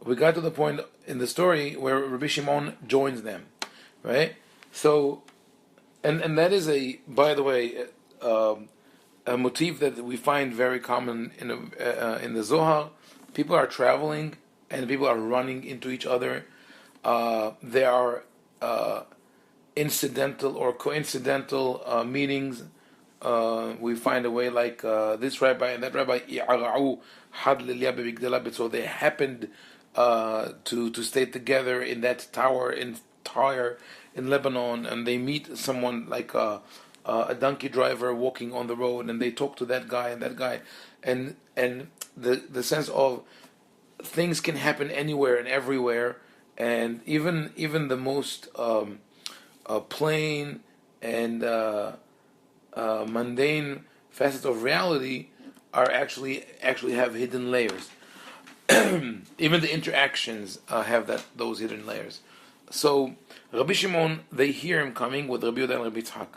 we got to the point in the story where Rabbi Shimon joins them, right? So, and that is by the way, a motif that we find very common in the Zohar. People are traveling and people are running into each other. There are incidental or coincidental meetings. We find a way like this rabbi and that rabbi, so they happened to stay together in that tower in Tyre in Lebanon, and they meet someone like a donkey driver walking on the road, and they talk to that guy and that guy, and the sense of things can happen anywhere and everywhere, and even the most plain and mundane facets of reality are actually have hidden layers. Even the interactions have those hidden layers. So Rabbi Shimon, they hear him coming with Rabbi Ovadia and Rabbi Yitzchak.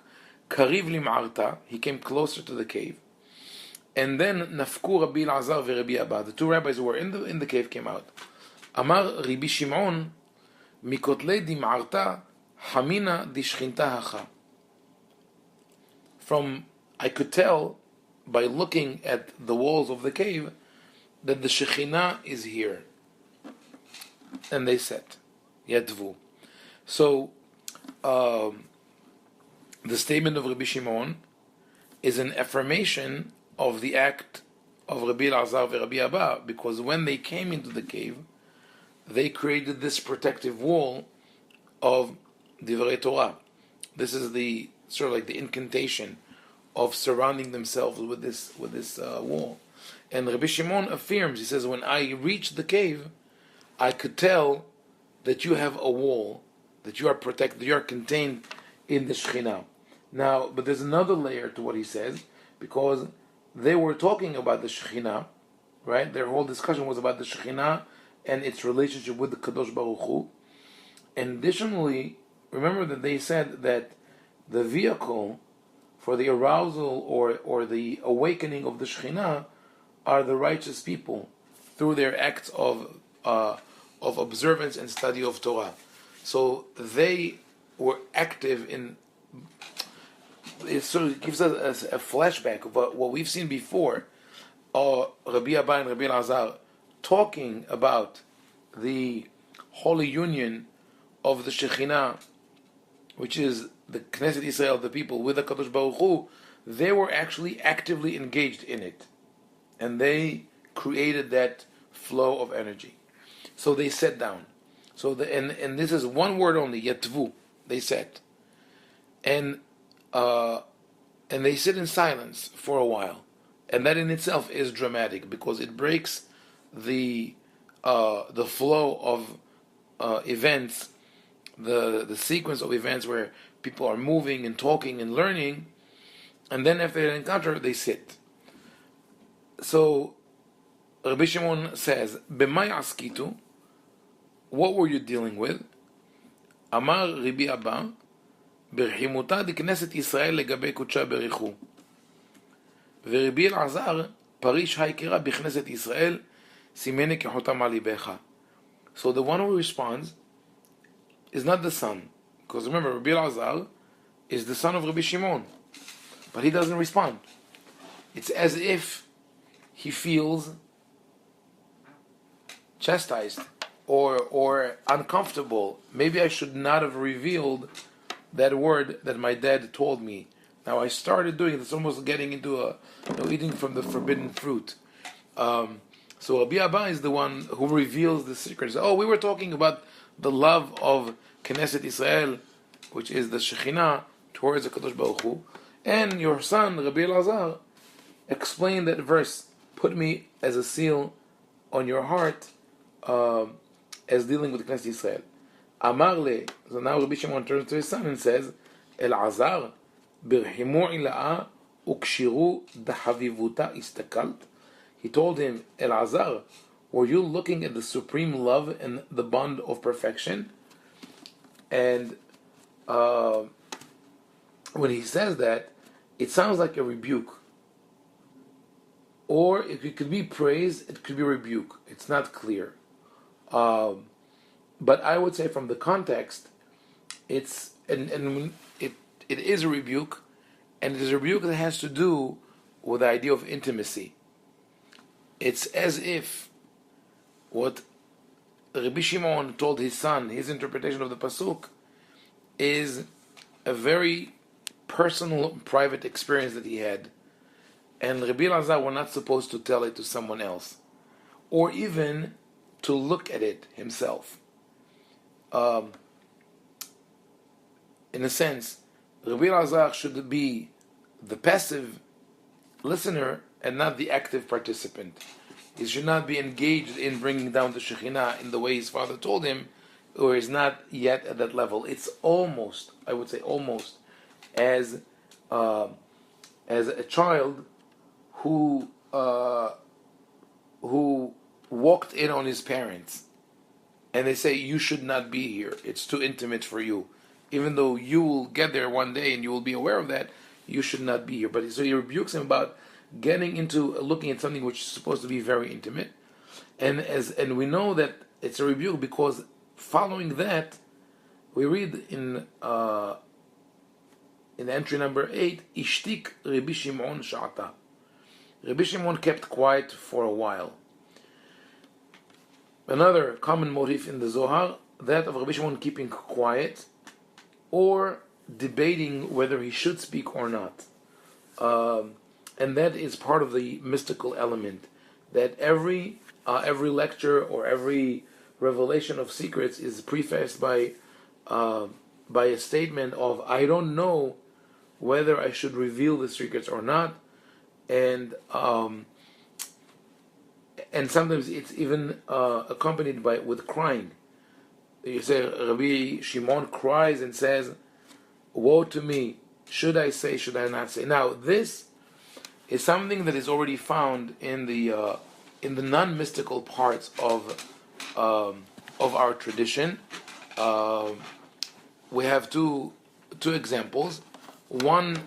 Kariv lim'arta, he came closer to the cave, and then nafku Rabbi Elazar veRabbi Abba, the two rabbis who were in the cave came out. Amar Rabbi Shimon mikotlei dim'arta hamina dishchinta hacha. From I could tell by looking at the walls of the cave that the Shekhinah is here. And they said, Yadvu. So, the statement of Rabbi Shimon is an affirmation of the act of Rabbi Elazar and Rabbi Abba, because when they came into the cave, they created this protective wall of Divrei Torah. This is the sort of like the incantation of surrounding themselves with this wall. And Rabbi Shimon affirms, he says, when I reached the cave, I could tell that you have a wall, that you are protected, you are contained in the Shekhinah. Now, but there's another layer to what he says, because they were talking about the Shekhinah, right? Their whole discussion was about the Shekhinah and its relationship with the Kadosh Baruch Hu. And additionally, remember that they said that the vehicle for the arousal or the awakening of the Shekhinah are the righteous people through their acts of observance and study of Torah. So they were active in. It sort of gives us a flashback of what we've seen before. Rabbi Abba and Rabbi Elazar talking about the holy union of the Shekhinah, which is the Knesset Israel, the people, with the Kadosh Baruch Hu. They were actually actively engaged in it, and they created that flow of energy. So they sat down. So and this is one word only, yatvu. They sat, and they sit in silence for a while, and that in itself is dramatic because it breaks the flow of events, the sequence of events where people are moving and talking and learning, and then after an encounter they sit. So Rabbi Shimon says, "B'may askitu." What were you dealing with? Amar Rabbi Abba, "Berhimuta di Knesset Israel legabe kudsha berichu." Rabbi Elazar, "Parish haikira b'Knesset Israel, simene kechotam al libecha." So the one who responds is not the son, because remember, Rabbi Elazar is the son of Rabbi Shimon, but he doesn't respond. It's as if he feels chastised or uncomfortable. Maybe I should not have revealed that word that my dad told me. Now I started doing it. It's almost getting into eating from the forbidden fruit. So Rabbi Abba is the one who reveals the secrets. Oh, we were talking about the love of Knesset Israel, which is the Shekhinah, towards the Kadosh Baruch Hu, and your son Rabbi Elazar explained that verse. Put me as a seal on your heart, as dealing with Knesset Israel. Amar le. So now Rabbi Shimon turns to his son and says, Elazar, birhimu ila'a ukshiru dahavivuta istakalt. He told him, Elazar, were you looking at the supreme love and the bond of perfection? And when he says that, it sounds like a rebuke. Or it could be praise, it could be rebuke. It's not clear. But I would say from the context, it's and it is a rebuke, and it is a rebuke that has to do with the idea of intimacy. It's as if what Rabbi Shimon told his son, his interpretation of the pasuk, is a very personal, private experience that he had, and Rabbi Elazar were not supposed to tell it to someone else, or even to look at it himself. In a sense, Rabbi Elazar should be the passive listener and not the active participant. He should not be engaged in bringing down the Shekhinah in the way his father told him, or is not yet at that level. It's almost, I would say, almost as a child who walked in on his parents, and they say, "You should not be here. It's too intimate for you." Even though you will get there one day and you will be aware of that, you should not be here. But so he rebukes him about getting into looking at something which is supposed to be very intimate, and we know that it's a rebuke because following that, we read in entry number 8, Ishtik Rabbi Shimon Sha'ata. Rabbi Shimon kept quiet for a while. Another common motif in the Zohar, that of Rabbi Shimon keeping quiet or debating whether he should speak or not. And that is part of the mystical element, that every lecture or every revelation of secrets is prefaced by a statement of, I don't know whether I should reveal the secrets or not, and sometimes it's even accompanied with crying. You say Rabbi Shimon cries and says, "Woe to me! Should I say? Should I not say?" Now this is something that is already found in the non-mystical parts of our tradition. We have two examples. One,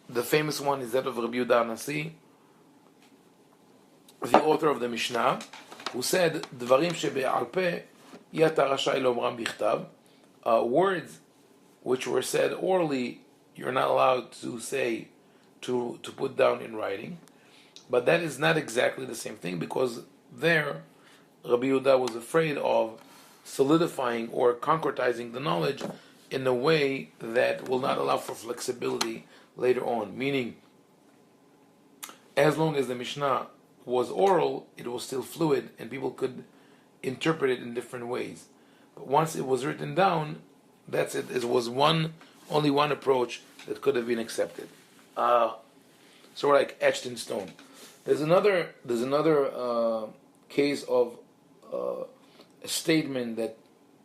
the famous one, is that of Rabbi Yehuda Nasi, the author of the Mishnah, who said, "Dvarim shebe'al peh yata rashay lomram bichtav." Words which were said orally, you're not allowed to say, to put down in writing. But that is not exactly the same thing, because there, Rabbi Yehuda was afraid of solidifying or concretizing the knowledge in a way that will not allow for flexibility later on. Meaning, as long as the Mishnah was oral, it was still fluid, and people could interpret it in different ways. But once it was written down, that's it. It was only one approach that could have been accepted. So we're like etched in stone. There's another case of a statement that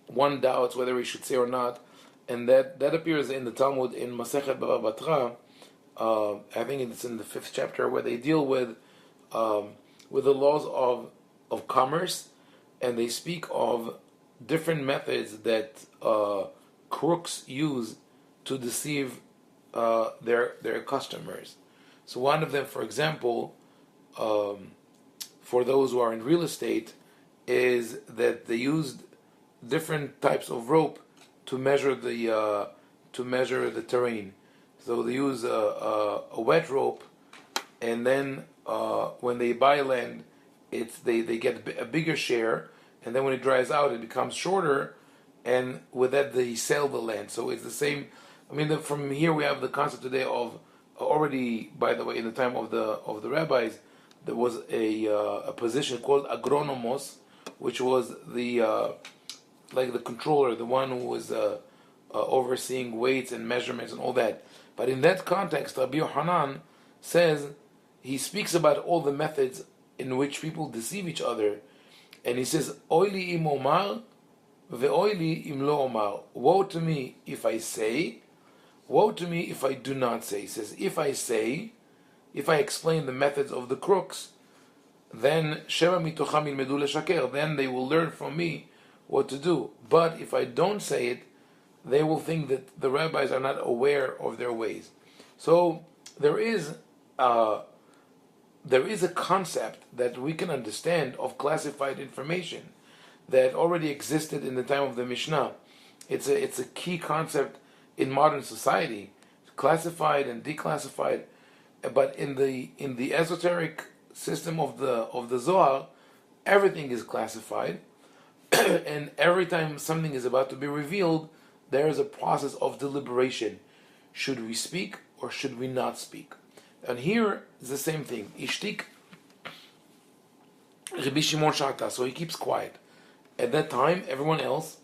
one doubts whether he should say or not, and that appears in the Talmud in Masechet Bava Batra. I think it's in the 5th chapter, where they deal with the laws of commerce, and they speak of different methods that crooks use to deceive their customers. So one of them, for example, for those who are in real estate, is that they used different types of rope to measure the terrain. So they use a wet rope, and then when they buy land, they get a bigger share, and then when it dries out, it becomes shorter, and with that they sell the land. So it's the same. I mean, from here we have the concept today of already. By the way, in the time of the rabbis, there was a position called agronomos, which was the controller, the one who was overseeing weights and measurements and all that. But in that context, Rabbi Yohanan says, he speaks about all the methods in which people deceive each other, and he says, "Oili im omar, ve'oili im lo omar." Woe to me if I say, woe to me if I do not say. He says, if I explain the methods of the crooks, then sheva mitocham ilmedu leshaker, then they will learn from me what to do. But if I don't say it, they will think that the rabbis are not aware of their ways. So there is a concept that we can understand of classified information, that already existed in the time of the Mishnah. It's a key concept in modern society, classified and declassified. But in the esoteric system of the Zohar, everything is classified, and every time something is about to be revealed, there is a process of deliberation. Should we speak or should we not speak? And here is the same thing. Ishtik Rabbi Shimon Shata, so he keeps quiet. At that time, everyone else,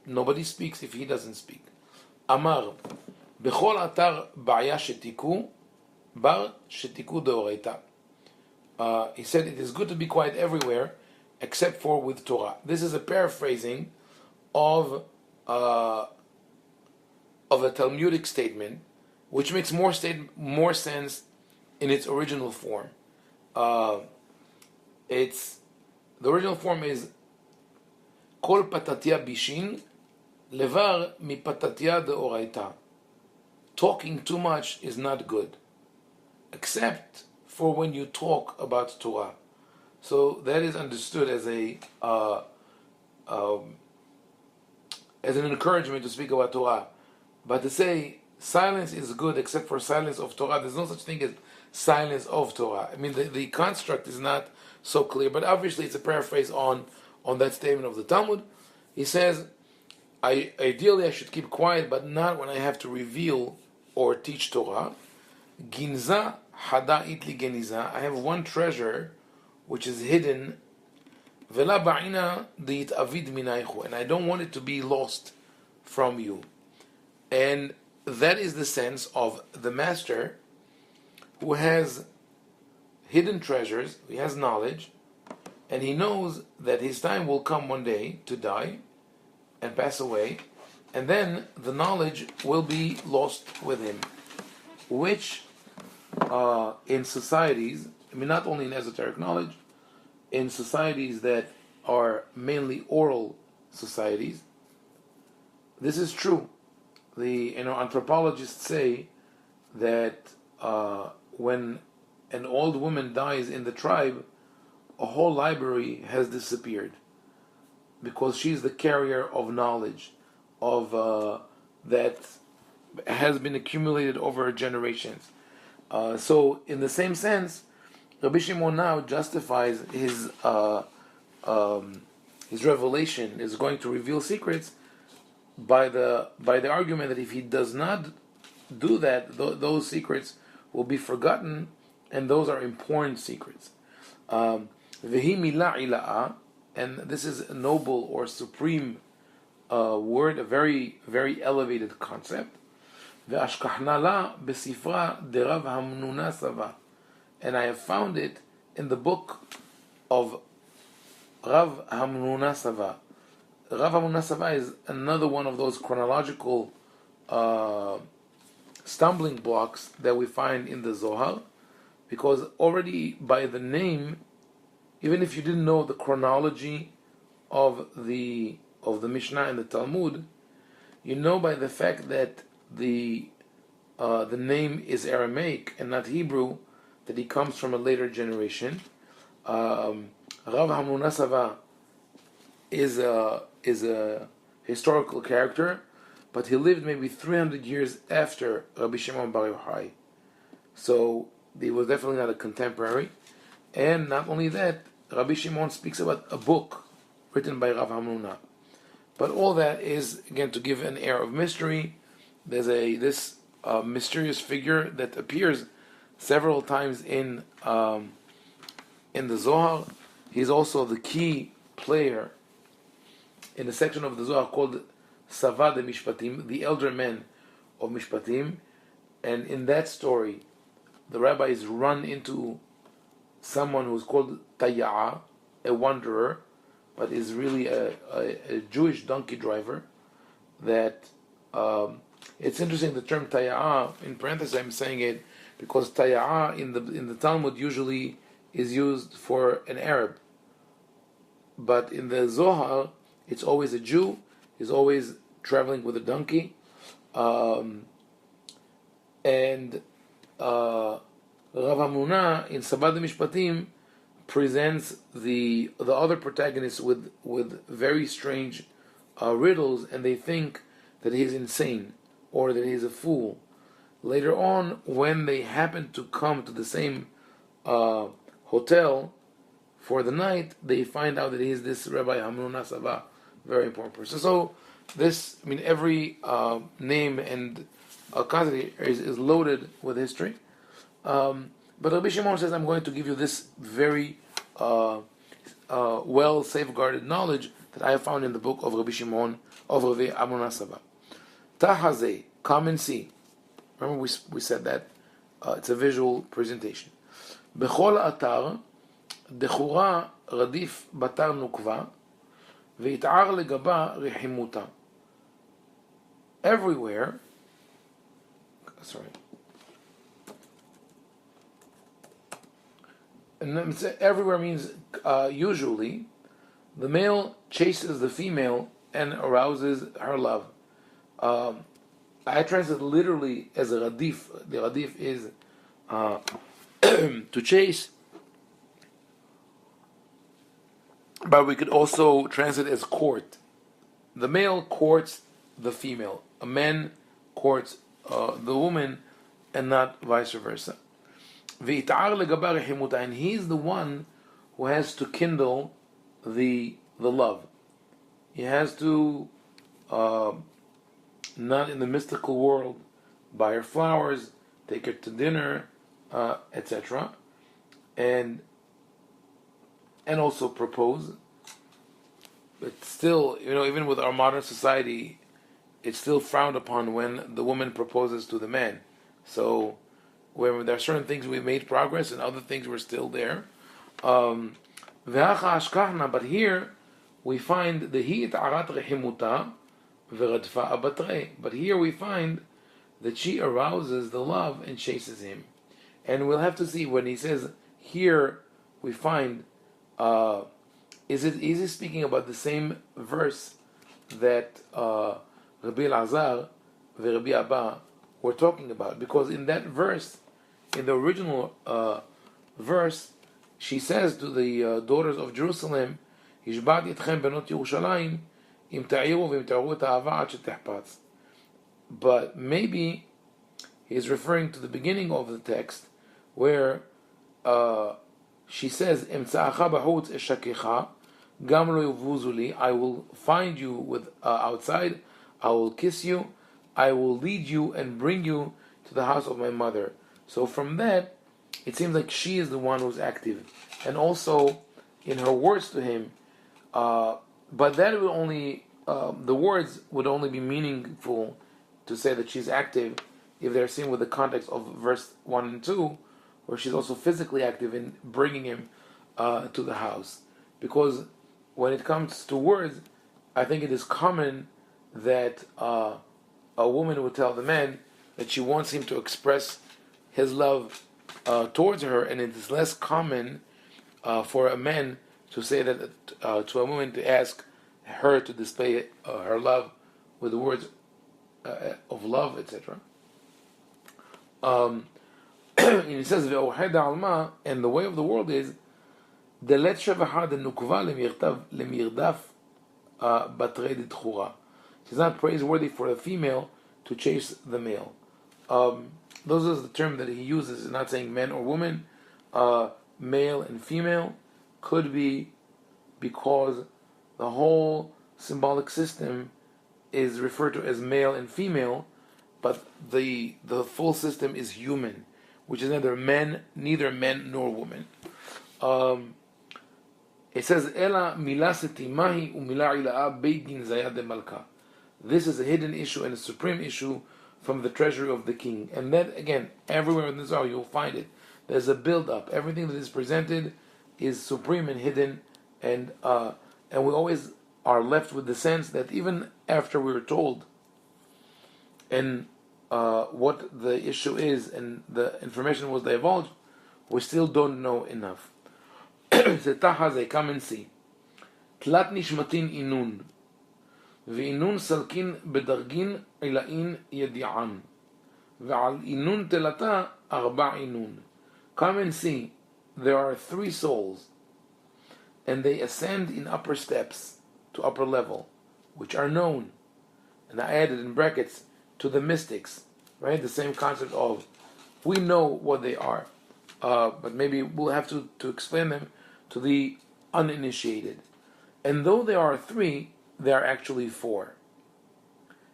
nobody speaks if he doesn't speak. Amar, Bechol atar ba'ya shetiku, bar shetiku deoraita. He said it is good to be quiet everywhere, except for with Torah. This is a paraphrasing of a Talmudic statement, which makes more sense in its original form. The original form is Kol patatia bishin levar mi patatia deoraita. Talking too much is not good, except for when you talk about Torah. So that is understood as an encouragement to speak about Torah. But to say silence is good except for silence of Torah, there's no such thing as silence of Torah. I mean, the construct is not so clear, but obviously it's a paraphrase on that statement of the Talmud. He says, ideally I should keep quiet, but not when I have to reveal or teach Torah. Ginza hada itli geniza. I have one treasure which is hidden. Vela ba'ina dit avid minaychu, and I don't want it to be lost from you. And that is the sense of the master who has hidden treasures, he has knowledge, and he knows that his time will come one day to die and pass away, and then the knowledge will be lost with him, which in societies, I mean not only in esoteric knowledge, in societies that are mainly oral societies, this is true. The anthropologists say that when an old woman dies in the tribe, a whole library has disappeared because she's the carrier of knowledge of that has been accumulated over generations. So, in the same sense, Rabbi Shimon now justifies his revelation, is going to reveal secrets by the argument that if he does not do that, those secrets will be forgotten, and those are important secrets. Vehi milah ila'a, and this is a noble or supreme word, a very, very elevated concept. Ve'ashkahnala besifra derav hamnuna sava, and I have found it in the book of Rav Hamnuna Sava. Rav Hamnuna Sava is another one of those chronological stumbling blocks that we find in the Zohar, because already by the name, even if you didn't know the chronology of the Mishnah and the Talmud, you know by the fact that the name is Aramaic and not Hebrew, that he comes from a later generation. Rav Hamnuna Sava is a historical character, but he lived maybe 300 years after Rabbi Shimon Bar Yochai. So he was definitely not a contemporary. And not only that, Rabbi Shimon speaks about a book written by Rav Hamnuna. But all that is, again, to give an air of mystery. There's this mysterious figure that appears several times in the Zohar. He's also the key player in a section of the Zohar called Sava de Mishpatim, the elder men of Mishpatim. And in that story, the rabbis run into someone who's called Taya'a, a wanderer, but is really a Jewish donkey driver. That it's interesting, the term Taya'a, in parentheses I'm saying it because Taya'a in the Talmud usually is used for an Arab, but in the Zohar it's always a Jew. He's always traveling with a donkey, and Rav Hamnuna in Sabad Mishpatim presents the other protagonists with very strange riddles, and they think that he's insane or that he's a fool. Later on, when they happen to come to the same hotel for the night, they find out that he's this Rabbi Hamnuna Saba, very important person. So this, I mean, every name and concept is loaded with history. But Rabbi Shimon says, I'm going to give you this very well safeguarded knowledge that I have found in the book of Rabbi Shimon of Rabbi Hamnuna Saba. Tahazeh, come and see. Remember we said that it's a visual presentation. Bechol atar dechura radif batar nukva veit'ar legaba rehimuta. Everywhere, and everywhere means usually the male chases the female and arouses her love. I translate literally as a radif. The radif is to chase, but we could also translate as court. The male courts the female. A man courts the woman, and not vice versa. And he's the one who has to kindle the love. He has to not in the mystical world, buy her flowers, take her to dinner, etc., and also propose. But still, even with our modern society, it's still frowned upon when the woman proposes to the man. So, where there are certain things we've made progress, and other things we're still there. But here we find the hit arat rehimuta. But here we find that she arouses the love and chases him. And we'll have to see when he says here we find is he speaking about the same verse that Rabbi Elazar and Rabbi Abba were talking about? Because in that verse, in the original verse, she says to the daughters of Jerusalem, "Hishbat yitchem benot Yerushalayim." But maybe he's referring to the beginning of the text where she says, I will find you with outside, I will kiss you, I will lead you and bring you to the house of my mother. So from that, it seems like she is the one who's active. And also, in her words to him, but that will only, the words would only be meaningful to say that she's active if they're seen with the context of verse 1 and 2, where she's also physically active in bringing him to the house. Because when it comes to words, I think it is common that a woman would tell the man that she wants him to express his love towards her, and it is less common for a man to say that to a woman, to ask her to display her love with the words of love, etc. And he says, and the way of the world is she's not praiseworthy for a female to chase the male. Those are the term that he uses. He's not saying men or women, male and female. Could be because the whole symbolic system is referred to as male and female, but the full system is human, which is neither men nor women. It says, "Ela mila setimahi umila ila'a beidin zayad de malka." This is a hidden issue and a supreme issue from the treasury of the king. And that, again, everywhere in the Zohar you'll find it. There's a build-up. Everything that is presented is supreme and hidden, and we always are left with the sense that even after we were told and what the issue is and the information was divulged, we still don't know enough. Come and see. Tlat nishmatin inun. V'inun salkin bedargin ilain yedi'an. V'al inun telata arba inun. Come and see. There are 3 souls. and they ascend in upper steps to upper level, which are known. And I added in brackets to the mystics, right? The same concept of we know what they are, but maybe we'll have to explain them to the uninitiated. And though there are three, there are actually four.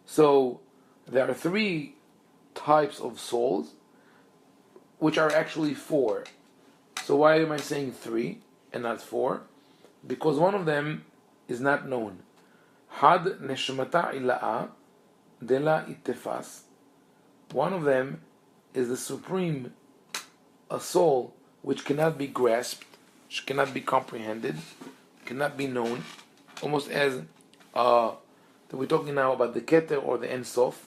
So there are three types of souls, which are actually four. So why am I saying three and not four? Because one of them is not known. Had neshmata ila'a dela ittefas. One of them is the supreme, a soul which cannot be grasped, which cannot be comprehended, cannot be known, almost as that we're talking now about the Keter or the Ein Sof.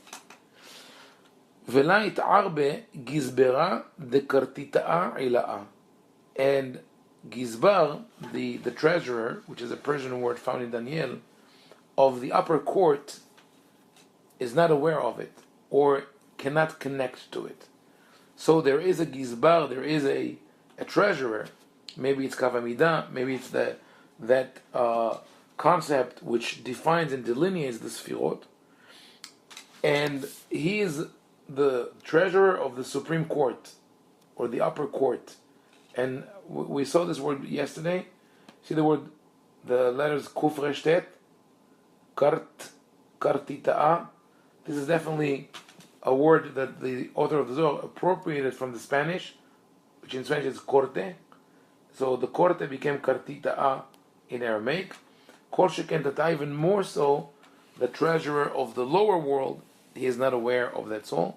Vela it'arbe gizbera de kartita'a ila'a. And Gizbar, the treasurer, which is a Persian word found in Daniel, of the upper court, is not aware of it or cannot connect to it. So there is a Gizbar, there is a treasurer. Maybe it's Kavamida, maybe it's that concept which defines and delineates the Sfirot. And he is the treasurer of the Supreme Court or the upper court. And we saw this word yesterday. See the word, the letters Kuf Resh Tet, Kartita'a. This is definitely a word that the author of the Zohar appropriated from the Spanish, which in Spanish is corte. So the corte became Kartita'a in Aramaic. Kol Sheken Tata, even more so, the treasurer of the lower world, he is not aware of that soul.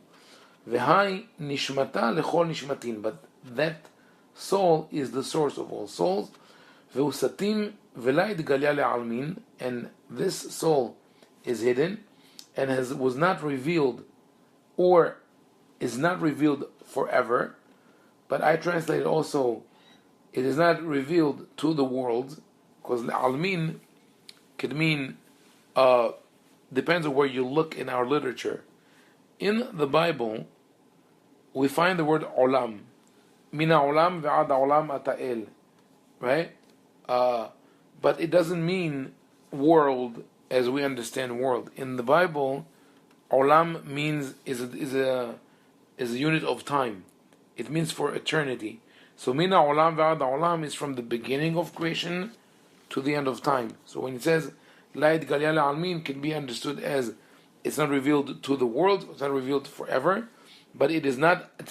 V'hai nishmata lechol nishmatin, but that soul is the source of all souls. V'usatim v'lai d'galya le'almin, and this soul is hidden and was not revealed or is not revealed forever. But I translate also, it is not revealed to the world, because almin could mean, depends on where you look in our literature. In the Bible, we find the word olam. Mina olam ve'ad olam ata'el. Right? But it doesn't mean world as we understand world. In the Bible, olam means is a unit of time. It means for eternity. So mina olam ve'ad olam is from the beginning of creation to the end of time. So when it says la yitgalya le'almin, can be understood as it's not revealed to the world, it's not revealed forever, but it's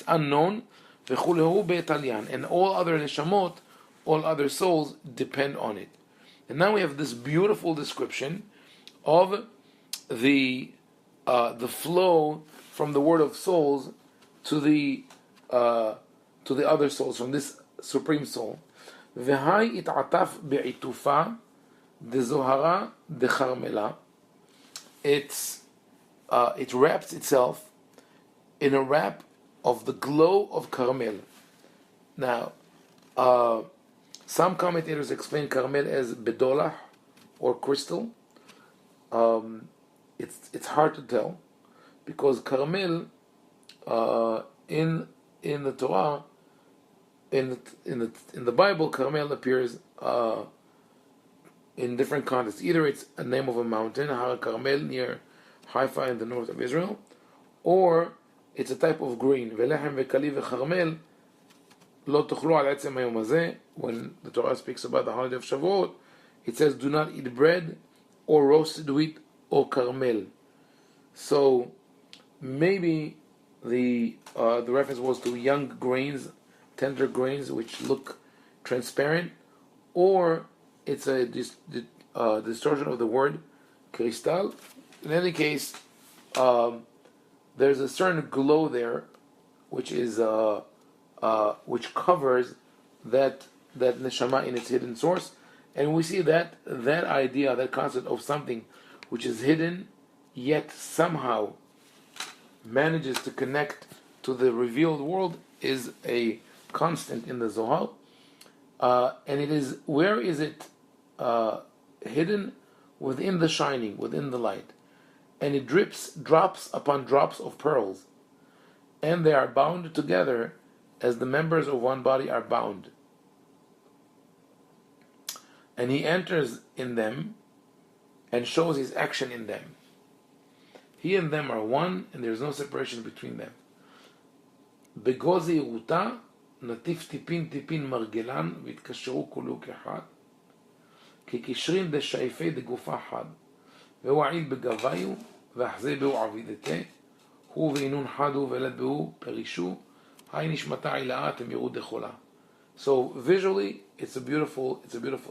unknown. And all other neshamot, all other souls depend on it. And now we have this beautiful description of the flow from the word of souls to the other souls, from this supreme soul. V'hai it'ataf be'itufa de zohara de charmela. It wraps itself in a wrap of the glow of Carmel. Now, some commentators explain Carmel as bedolah or crystal. It's hard to tell because Carmel in the Torah, in the Bible, Carmel appears in different contexts. Either it's a name of a mountain, Har Carmel near Haifa in the north of Israel, or it's a type of grain. Velechem vekali vecharmel lo tochlu al etzem hayom hazeh. When the Torah speaks about the holiday of Shavuot, it says, "Do not eat bread or roasted wheat or carmel." So maybe the reference was to young grains, tender grains which look transparent, or it's a distortion of the word crystal. In any case, there's a certain glow there, which is which covers that neshama in its hidden source, and we see that idea, that concept of something which is hidden yet somehow manages to connect to the revealed world is a constant in the Zohar, and it is, where is it hidden? Within the shining, within the light. And it drops upon drops of pearls, and they are bound together as the members of one body are bound. and he enters in them and shows his action in them. He and them are one, and there is no separation between them. בגוזי רותה נטיף טיפין טיפין מרגלן והתקשרו כולו כאחד כקשרין דשאיפי דגופה חד והוא עיד בגביו ואחזי בהו עבידתה הוא ואינון חדו ולד בהו פרישו היי נשמתה עילאה תמירו דחולה. So visually it's a beautiful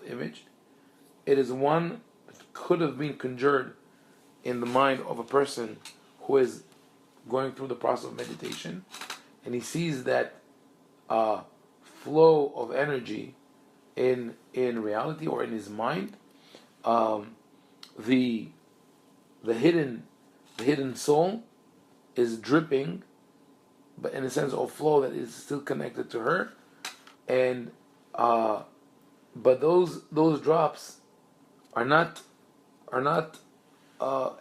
image. It is one that could have been conjured in the mind of a person who is going through the process of meditation, and he sees that flow of energy in reality or in his mind. The hidden soul is dripping, but in a sense of flow that is still connected to her, and but those drops are not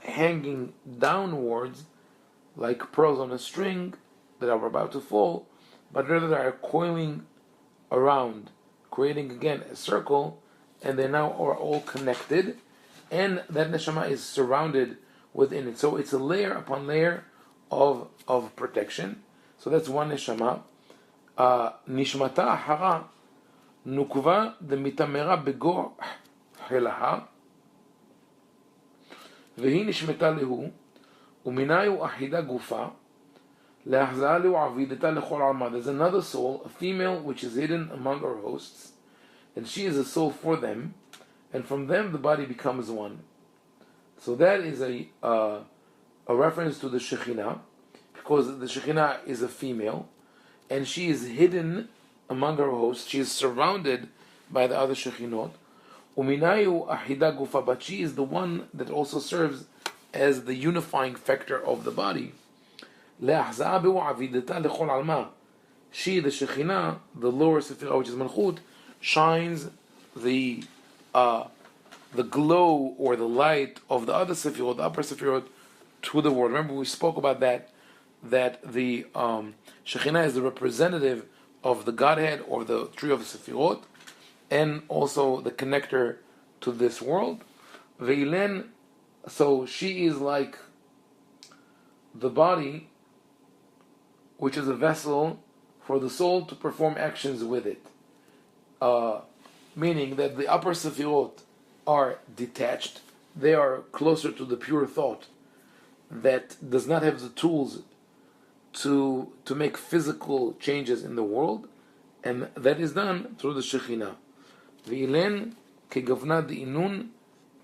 hanging downwards like pearls on a string that are about to fall, but rather they are coiling around, creating again a circle, and they now are all connected, and that neshama is surrounded within it. So it's a layer upon layer of protection. So that's one neshama. Nishmata ahara nukva demitamera begor helaha vehi nishmeta lehu uminayu ahida gufa leahzah lehu avideta lechol alma. There's another soul, a female, which is hidden among our hosts, and she is a soul for them, and from them the body becomes one. So that is a reference to the Shekhinah, because the Shekhinah is a female, and she is hidden among her hosts. She is surrounded by the other Shekhinot. Uminayu ahida gufa, but she is the one that also serves as the unifying factor of the body. Le'ahzah behu avideta lechol alma. She, the Shekhinah, the lower Sephirah, which is Malchut, shines the glow or the light of the other Sephirot, the upper Sephirot, to the world. Remember, we spoke about that the Shekhinah is the representative of the Godhead or the tree of the Sephirot, and also the connector to this world. Veilen, so she is like the body, which is a vessel for the soul to perform actions with it. Meaning that the upper Sephirot are detached, they are closer to the pure thought that does not have the tools to make physical changes in the world, and that is done through the Shekhinah. V'ilen kegavna di'inun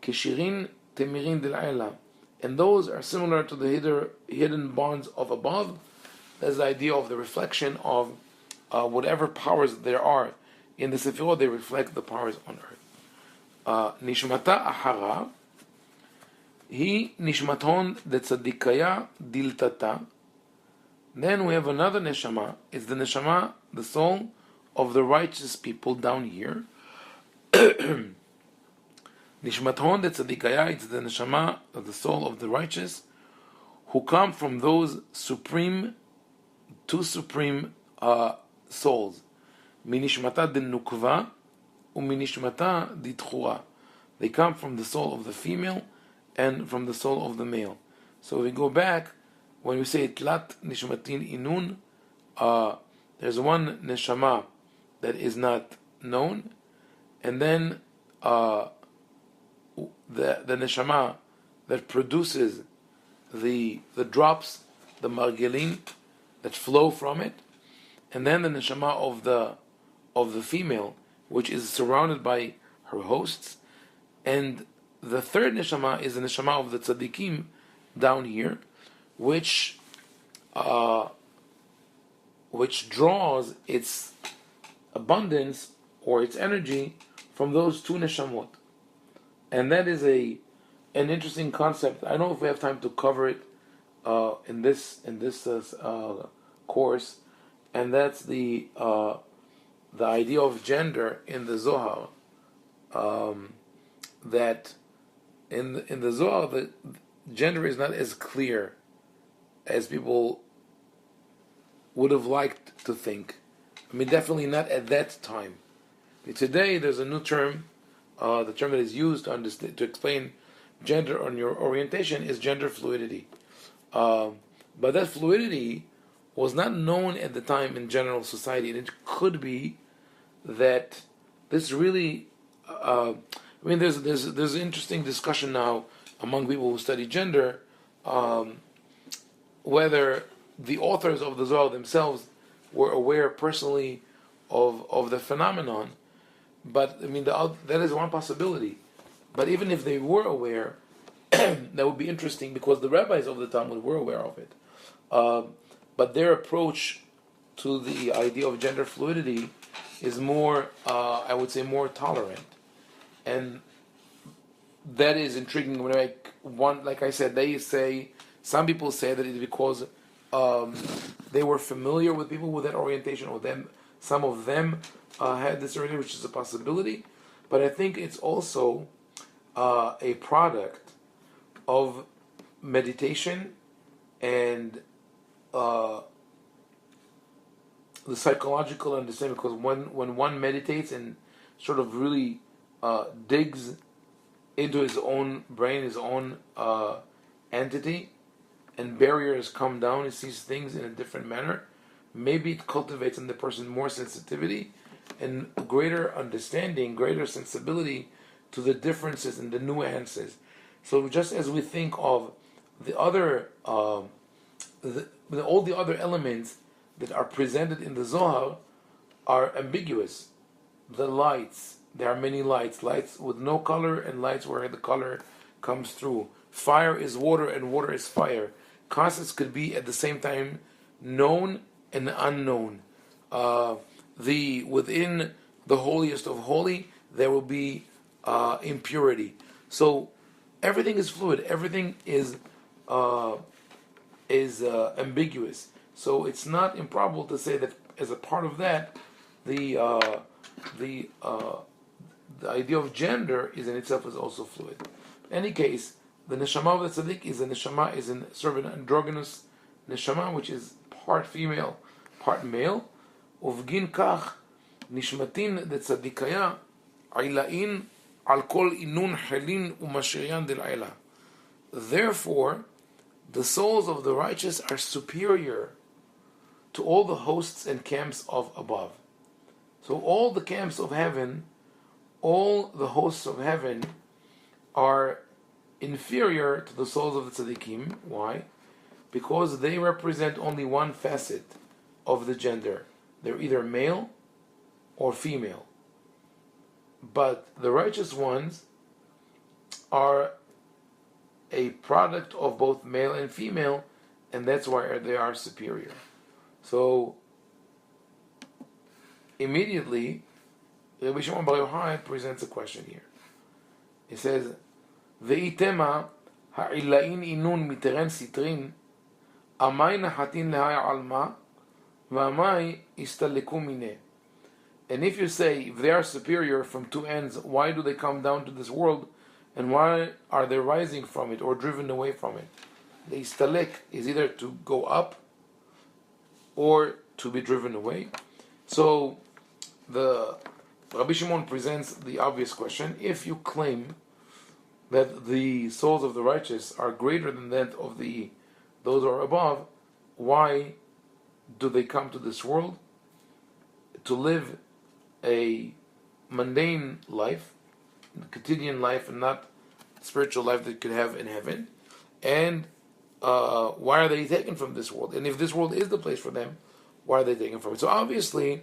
keshirin temirin dil'ayla. And those are similar to the hidden bonds of above. That's the idea of the reflection of whatever powers there are in the Sephirot, they reflect the powers on earth. Nishmata ahara hi nishmaton de tzadikaya diltata. Then we have another neshama. It's the neshama, the soul of the righteous people down here. Nishmaton de tzadikaya, it's the neshama of the soul of the righteous, who come from those two supreme souls. Minishmata de nukva uminishmata de tchura. They come from the soul of the female and from the soul of the male. So we go back, when we say tlat nishmatin inun, there's one neshama that is not known, and then the neshama that produces the drops, the margelin that flow from it, and then the neshama of the female, which is surrounded by her hosts, and the third neshama is the neshama of the tzaddikim down here, which draws its abundance or its energy from those two neshamot. And that is an interesting concept. I don't know if we have time to cover it in this course, and that's the idea of gender in the Zohar. That in the Zohar, the gender is not as clear as people would have liked to think. I mean, definitely not at that time. Today, there's a new term the term that is used to explain gender on your orientation is gender fluidity. But that fluidity was not known at the time in general society, and it could be that this really. There's an interesting discussion now among people who study gender, whether the authors of the Zohar themselves were aware personally of the phenomenon. But that is one possibility. But even if they were aware, that would be interesting because the rabbis of the Talmud were aware of it. But their approach to the idea of gender fluidity is more, I would say, more tolerant, and that is intriguing. Like I said, some people say that it's because they were familiar with people with that orientation, or some of them had this orientation, which is a possibility. But I think it's also a product of meditation and the psychological understanding. Because when one meditates and sort of really digs into his own brain, his own entity, and barriers come down, he sees things in a different manner. Maybe it cultivates in the person more sensitivity and greater understanding, greater sensibility to the differences and the nuances. So just as we think of the other, all the other elements that are presented in the Zohar are ambiguous. The lights, there are many lights with no color and lights where the color comes through. Fire is water and water is fire. Concepts could be at the same time known and unknown. Within the holiest of holy, there will be impurity. So everything is fluid. Everything is ambiguous. So it's not improbable to say that as a part of that, the idea of gender is in itself is also fluid. In any case, the neshama of the tzaddik is sort of an androgynous neshama, which is part female, part male. Uvgin kach nishmatin de tzaddikaya ilain al kol inun helin umashiriyan del ila. Therefore, the souls of the righteous are superior to all the hosts and camps of above. So all the camps of heaven, all the hosts of heaven are inferior to the souls of the tzaddikim. Why? Because they represent only one facet of the gender. They're either male or female. But the righteous ones are a product of both male and female, and that's why they are superior. So immediately, Rabbi Shimon Bar Yochai presents a question here. He says, "Ve'itema ha'ilain inun miteren sitrin, amai nahatin lehaya alma, v'amai istaleku mineh." And if you say, if they are superior from two ends, why do they come down to this world, and why are they rising from it or driven away from it? The istalek is either to go up or to be driven away. So the Rabbi Shimon presents the obvious question: if you claim that the souls of the righteous are greater than that of those who are above, why do they come to this world to live a mundane life, quotidian life, and not spiritual life that could have in heaven? And why are they taken from this world? And if this world is the place for them, why are they taken from it? So obviously,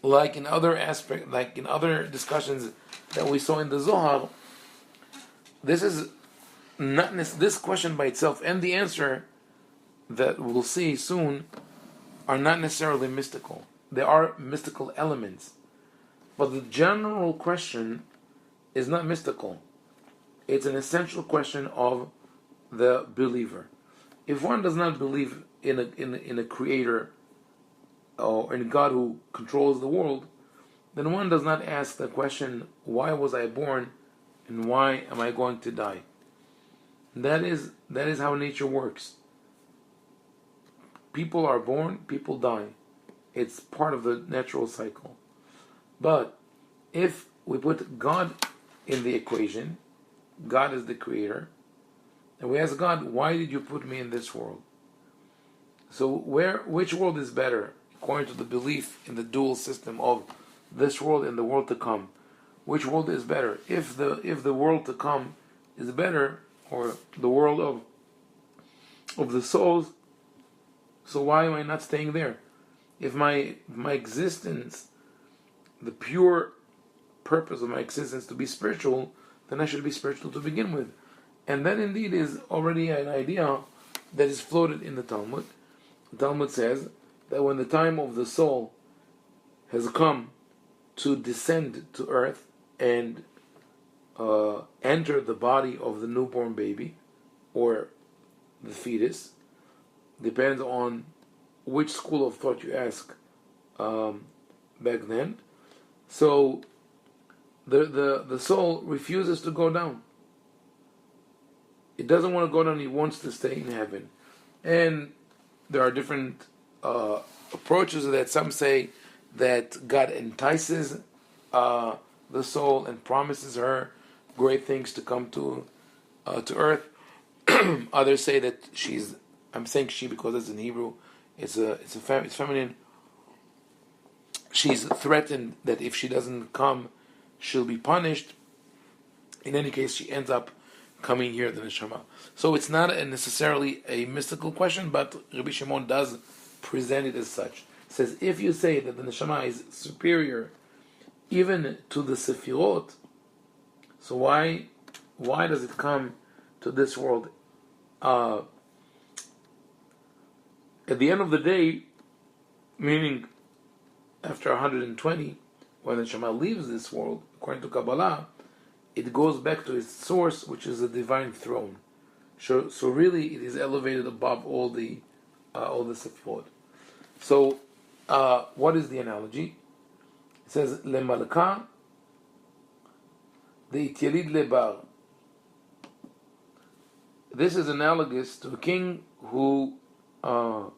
like in other discussions that we saw in the Zohar, this is not this question by itself and the answer that we'll see soon are not necessarily mystical. There are mystical elements, but the general question is not mystical. It's an essential question of the believer. If one does not believe in a creator or in God who controls the world, then one does not ask the question, why was I born and why am I going to die? That is how nature works. People are born, people die. It's part of the natural cycle. But if we put God in the equation, God is the creator, and we ask God, why did you put me in this world? So which world is better, according to the belief in the dual system of this world and the world to come? Which world is better? If the world to come is better, or the world of the souls, so why am I not staying there? If my existence, the pure purpose of my existence to be spiritual, then I should be spiritual to begin with. And that indeed is already an idea that is floated in the Talmud. The Talmud says that when the time of the soul has come to descend to earth and enter the body of the newborn baby or the fetus, depends on which school of thought you ask back then. So the soul refuses to go down. It doesn't want to go down, it wants to stay in heaven. And there are different approaches to that. Some say that God entices the soul and promises her great things to come to earth. Others say that I'm saying she because it's in Hebrew, it's feminine. She's threatened that if she doesn't come, she'll be punished. In any case, she ends up coming here, the neshama. So it's not necessarily a mystical question, but Rabbi Shimon does present it as such. It says, if you say that the neshama is superior even to the sefirot, so why does it come to this world? At the end of the day, meaning after 120, when the neshama leaves this world, according to Kabbalah, it goes back to its source, which is the divine throne. So really, it is elevated above all the sefirot. So, what is the analogy? It says lemalka de'ityalid lebar. This is analogous to a king who, to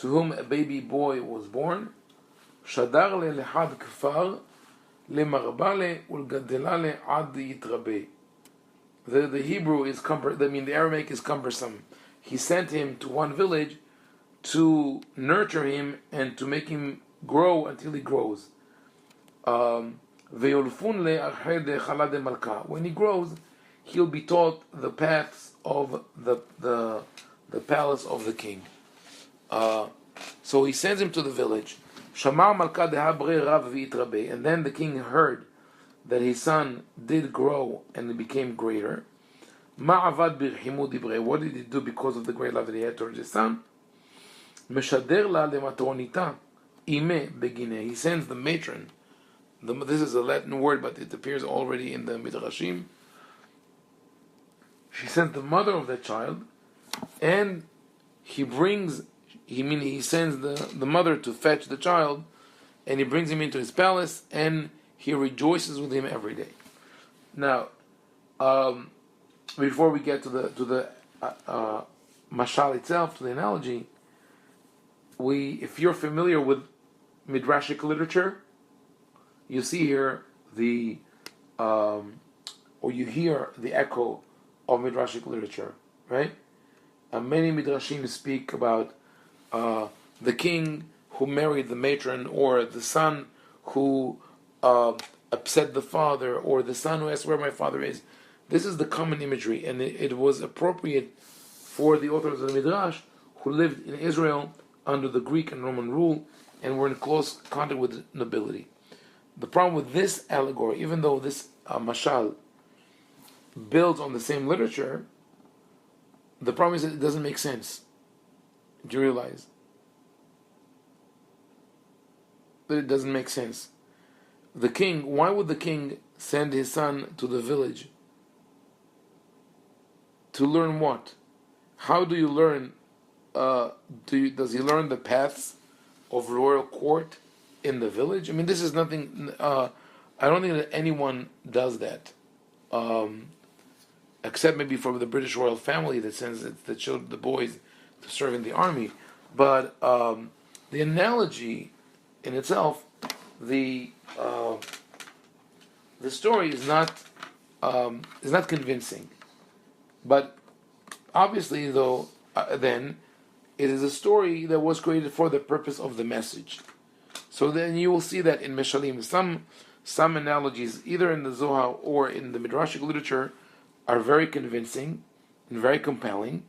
whom a baby boy was born. Shadar lehad kfar lemarbale ulgadelale ad yitrabe. The Hebrew is the Aramaic is cumbersome. He sent him to one village to nurture him and to make him grow until he grows. When he grows, he'll be taught the paths of the palace of the king. So he sends him to the village. And then the king heard that his son did grow and he became greater. What did he do because of the great love that he had towards his son? He sends the matron. This is a Latin word, but it appears already in the Midrashim. She sends the mother of that child, and he sends the mother to fetch the child, and he brings him into his palace, and he rejoices with him every day. Now, before we get to the mashal itself, to the analogy, if you're familiar with midrashic literature, you see here or you hear the echo of midrashic literature, right? Many midrashim speak about the king who married the matron, or the son who upset the father, or the son who asked where my father is. This is the common imagery, and it was appropriate for the authors of the midrash who lived in Israel under the Greek and Roman rule and were in close contact with nobility. The problem with this allegory, even though this mashal builds on the same literature, the problem is that it doesn't make sense. Do you realize that it doesn't make sense? Why would the king send his son to the village to learn what? How do you learn? Does he learn the paths of royal court in the village? I mean, this is nothing. I don't think that anyone does that, except maybe for the British royal family that sends the boys to serve in the army. But the analogy in itself, the the story is not convincing. But obviously, though, then it is a story that was created for the purpose of the message. So then you will see that in Meshalim, some analogies, either in the Zohar or in the Midrashic literature, are very convincing and very compelling,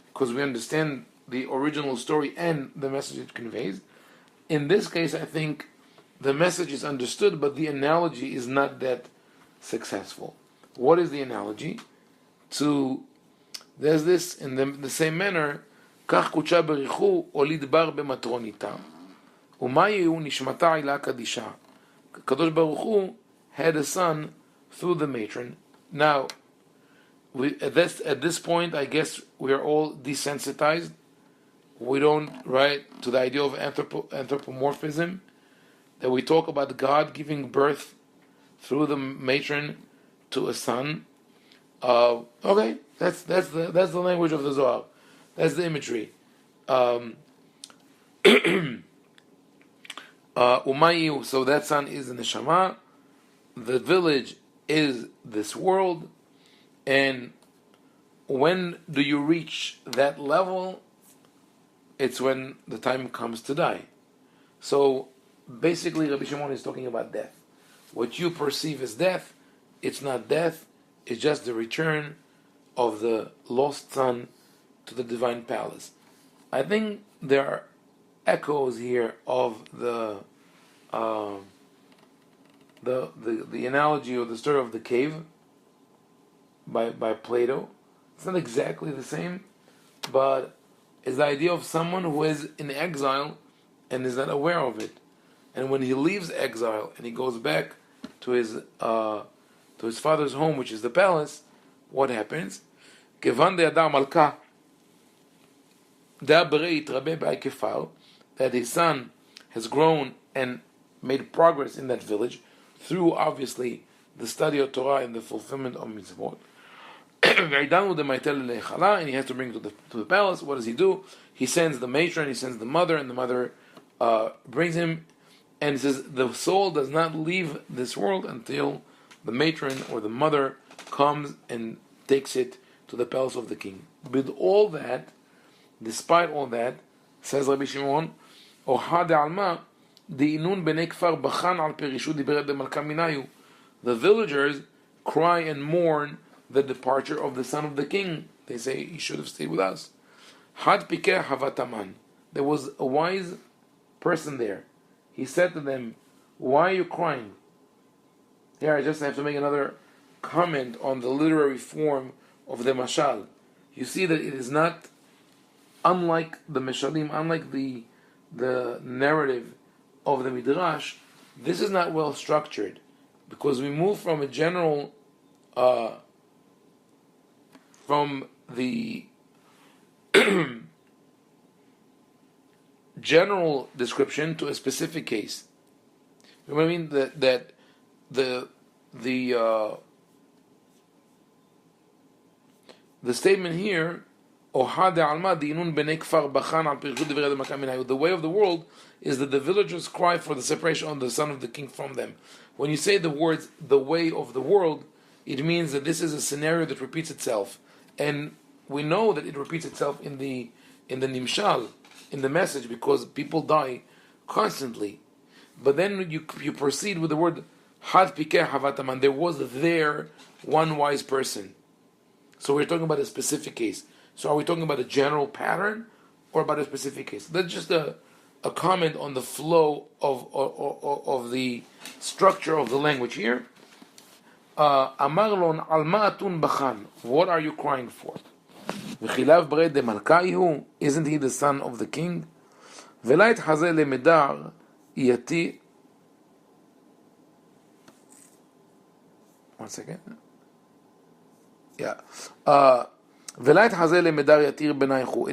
because we understand the original story and the message it conveys. In this case, I think the message is understood, but the analogy is not that successful. What is the analogy? There's this, in the same manner, כך קודשה בריחו הוליד בר במטרוניתה ומה יהיו נשמתה עילה קדישה. Kadosh Baruch Hu had a son through the matron. Now, at this point, I guess we are all desensitized. We don't, right, to the idea of anthropomorphism, that we talk about God giving birth through the matron to a son. Okay, that's the language of the Zohar. That's the imagery. Umayu, so that son is the neshama. The village is this world. And when do you reach that level? It's when the time comes to die. So basically, Rabbi Shimon is talking about death. What you perceive as death, it's not death. It's just the return of the lost son to the divine palace. I think there are echoes here of the analogy or the story of the cave by Plato. It's not exactly the same, but it's the idea of someone who is in exile and is not aware of it. And when he leaves exile and he goes back to his father's home, which is the palace, what happens? That his son has grown and made progress in that village through, obviously, the study of Torah and the fulfillment of mitzvot. And he has to bring it to the palace. What does he do? He sends the matron, he sends the mother, and the mother brings him. And it says the soul does not leave this world until the matron or the mother comes and takes it to the palace of the king. With all that, despite all that, says Rabbi Shimon, the villagers cry and mourn the departure of the son of the king. They say he should have stayed with us. There was a wise person there. He said to them, why are you crying? Here I just have to make another comment on the literary form of the mashal. You see that it is not unlike the meshalim, unlike the narrative of the midrash. This is not well structured, because we move from a general from the general description to a specific case. You know what I mean? That the statement here, the way of the world is that the villagers cry for the separation of the son of the king from them. When you say the words "the way of the world," it means that this is a scenario that repeats itself, and we know that it repeats itself in the nimshal, in the message, because people die constantly. But then you proceed with the word "had pikeh havataman." There was there one wise person. So we're talking about a specific case. So are we talking about a general pattern or about a specific case? That's just a comment on the flow of the structure of the language here. Amarlon almaatun bachan. What are you crying for? V'chilav bred de malkaihu. Isn't he the son of the king? V'lait hazel lemedar yati. One second. Yeah. It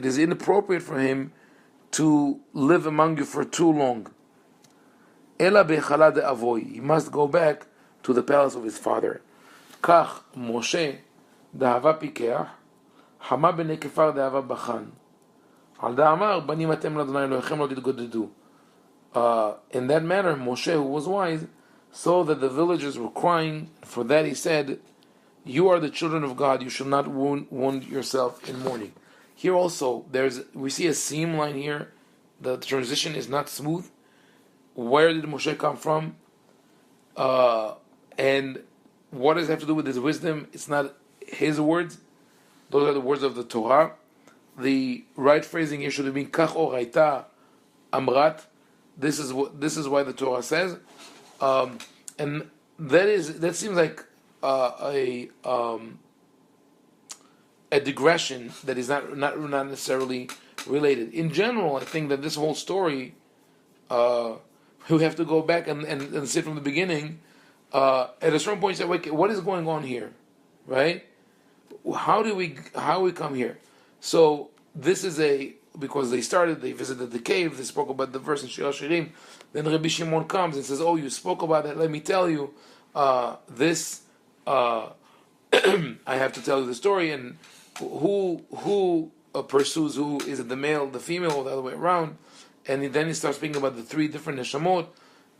is inappropriate for him to live among you for too long. He must go back to the palace of his father. Kach Moshe dahava pikeach, Hama b'nei kefar dahava bachan. Al da'amar banim atem l'Adonai Elohechem lo tidgodedu. In that manner, Moshe, who was wise, so that the villagers were crying. For that he said, "You are the children of God. You shall not wound yourself in mourning." Here also, we see a seam line here. The transition is not smooth. Where did Moshe come from? And what does it have to do with his wisdom? It's not his words. Those are the words of the Torah. The right phrasing here should have been Kach Oraita Amrat. This is why the Torah says, and that seems like a digression that is not necessarily related. In general, I think that this whole story, we have to go back and see from the beginning. At a certain point, you say, "Wait, what is going on here?" Right? How we come here? So this is because they visited the cave, they spoke about the verse in Shir Hashirim. Then Rabbi Shimon comes and says, "Oh, you spoke about that. Let me tell you this. I have to tell you the story." And who pursues who? Is it the male, the female, or the other way around? And then he starts speaking about the three different neshamot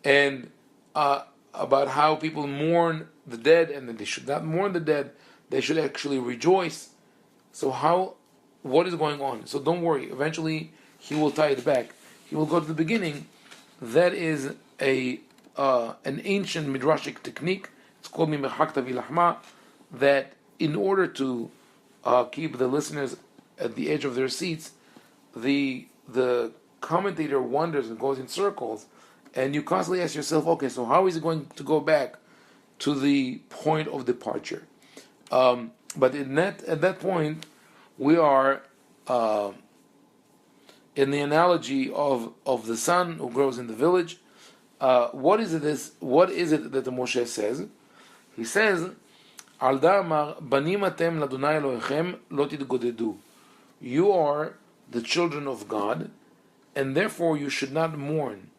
and about how people mourn the dead, and that they should not mourn the dead; they should actually rejoice. So what is going on? So don't worry. Eventually, he will tie it back. He will go to the beginning. That is an ancient midrashic technique. It's called mimerhakta vilahma. That in order to keep the listeners at the edge of their seats, the commentator wanders and goes in circles, and you constantly ask yourself, okay, so how is it going to go back to the point of departure? But at that point, we are in the analogy of the son who grows in the village. What is it that the Moshe says? He says, "Al da'amar banim atem ladonai Elohechem lo titgodedu." You are the children of God, and therefore you should not mourn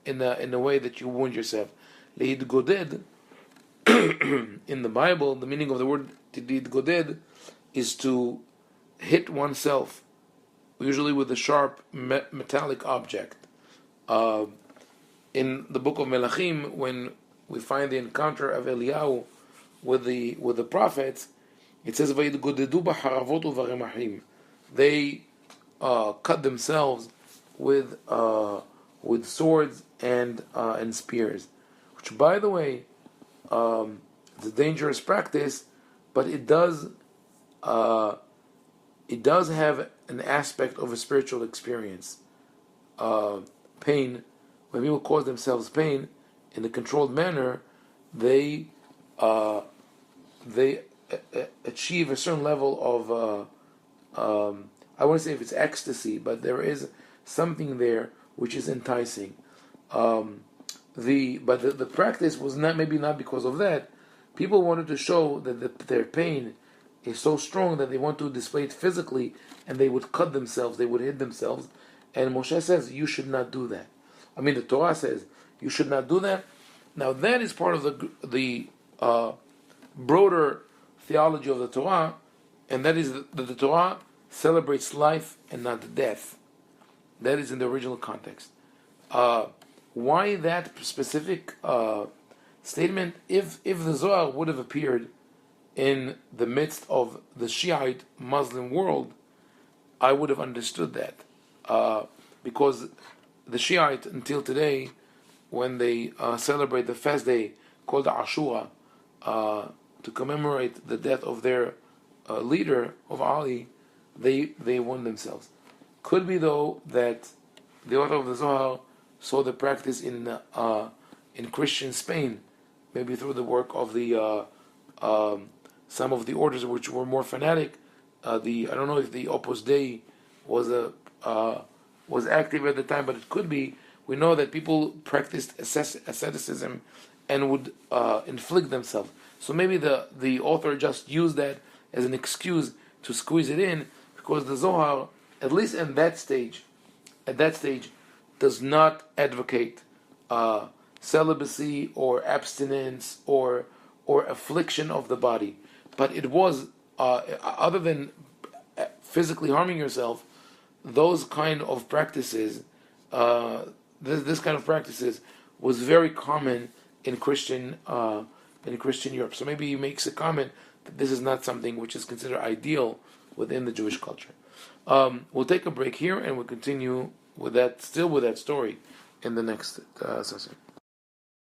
in a way that you wound yourself. Leidgoded in the Bible, the meaning of the word leidgoded is to hit oneself, usually with a sharp metallic object. In the book of Melachim, when we find the encounter of Eliyahu with the prophets, it says "Vayidgodedu b'haravot uvaremahim." They cut themselves with swords and spears, which, by the way, it's a dangerous practice, but it does have an aspect of a spiritual experience. Pain, when people cause themselves pain in a controlled manner, they achieve a certain level of I wouldn't say if it's ecstasy, but there is something there which is enticing. The practice was not because of that. People wanted to show that their pain is so strong that they want to display it physically, and they would cut themselves, they would hit themselves. And Moshe says, you should not do that. The Torah says, you should not do that. Now that is part of the broader theology of the Torah, and that is that the Torah celebrates life and not death. That is in the original context. Why that specific statement? If the Zohar would have appeared in the midst of the Shiite Muslim world, I would have understood that. Because the Shiite, until today, when they celebrate the fast day called Ashura, to commemorate the death of their leader, of Ali, they wound themselves. Could be, though, that the author of the Zohar saw the practice in Christian Spain, maybe through the work of the some of the orders which were more fanatic. I don't know if the Opus Dei was active at the time, but it could be. We know that people practiced asceticism and would inflict themselves. So maybe the author just used that as an excuse to squeeze it in, because the Zohar, at least at that stage, does not advocate celibacy or abstinence or affliction of the body. But it was, other than physically harming yourself, those kind of practices, this kind of practices was very common in Christian Europe. So maybe he makes a comment that this is not something which is considered ideal within the Jewish culture. We'll take a break here and we'll continue with that story in the next session.